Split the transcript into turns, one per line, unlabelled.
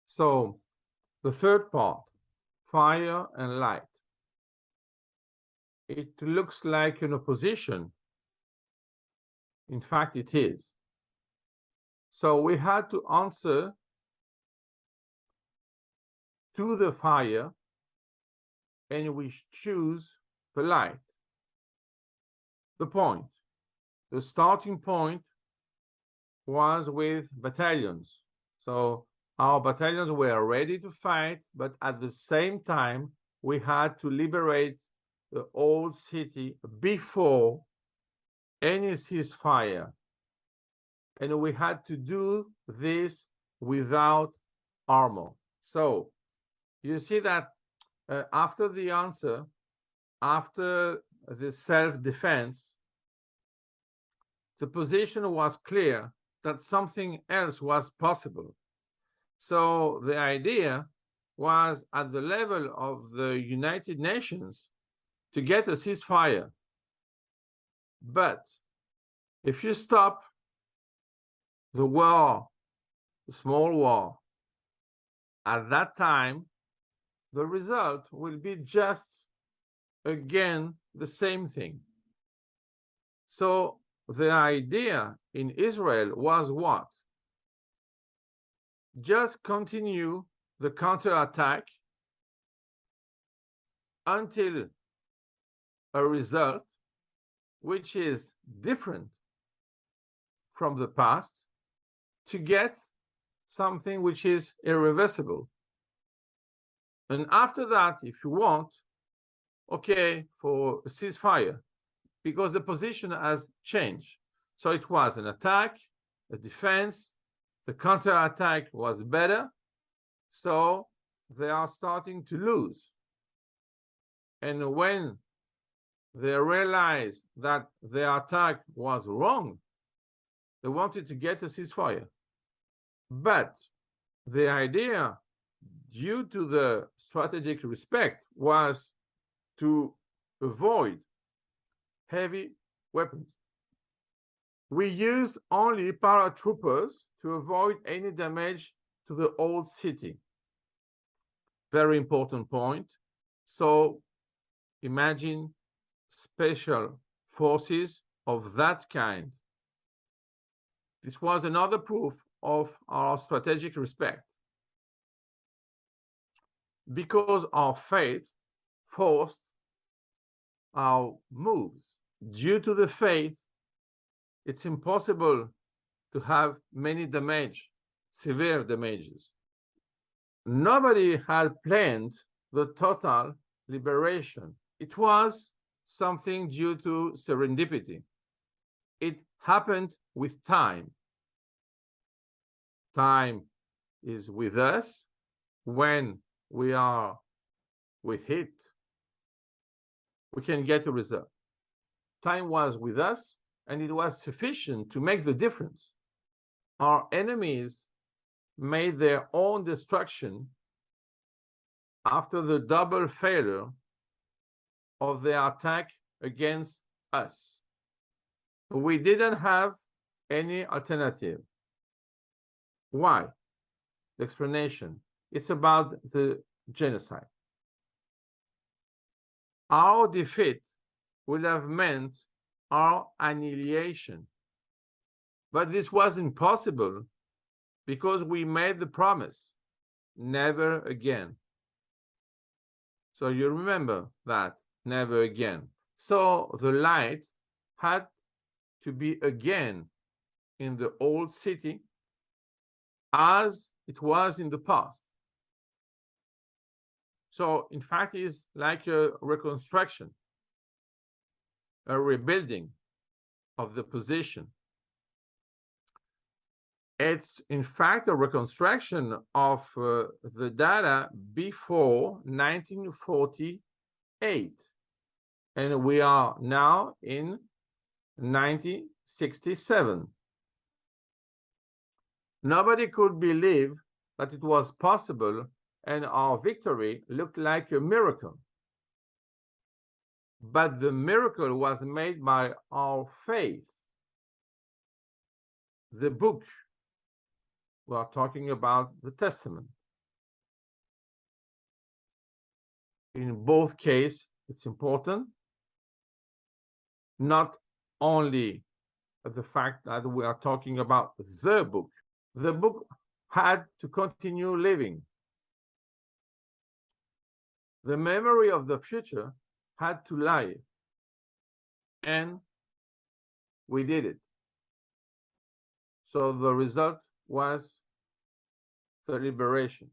So the third part, fire and light. It looks like an opposition. In fact, it is. So we had to answer to the fire, and we choose the light. The point, the starting point was with battalions. So our battalions were ready to fight, but at the same time, we had to liberate the old city before any ceasefire. And we had to do this without armor. So you see that after the answer, after the self-defense, the position was clear that something else was possible. So the idea was at the level of the United Nations to get a ceasefire. But if you stop the war, the small war, at that time, the result will be just again the same thing. So the idea in Israel was what? Just continue the counterattack until a result which is different from the past to get something which is irreversible. And after that, if you want, okay, for a ceasefire, because the position has changed. So it was an attack, a defense, the counterattack was better, so they are starting to lose. And when they realized that their attack was wrong, they wanted to get a ceasefire. But the idea, due to the strategic respect, was to avoid heavy weapons. We used only paratroopers to avoid any damage to the old city. Very important point. So imagine special forces of that kind. This was another proof of our strategic respect. Because our faith forced our moves. Due to the faith, it's impossible to have many damage, severe damages. Nobody had planned the total liberation. It was something due to serendipity. It happened with time. Time is with us when we are with it. We can get a result. Time was with us, and it was sufficient to make the difference. Our enemies made their own destruction after the double failure of their attack against us. We didn't have any alternative. Why? The explanation. It's about the genocide. Our defeat would have meant our annihilation. But this wasn't possible because we made the promise, never again. So you remember that, never again. So the light had to be again in the old city as it was in the past. So in fact, it's like a reconstruction, a rebuilding of the position. It's in fact a reconstruction of the data before 1948. And we are now in 1967. Nobody could believe that it was possible, and our victory looked like a miracle. But the miracle was made by our faith. The book, we are talking about the Testament. In both cases, it's important, not only the fact that we are talking about the book. The book had to continue living. The memory of the future had to lie. And we did it. So the result was the liberation.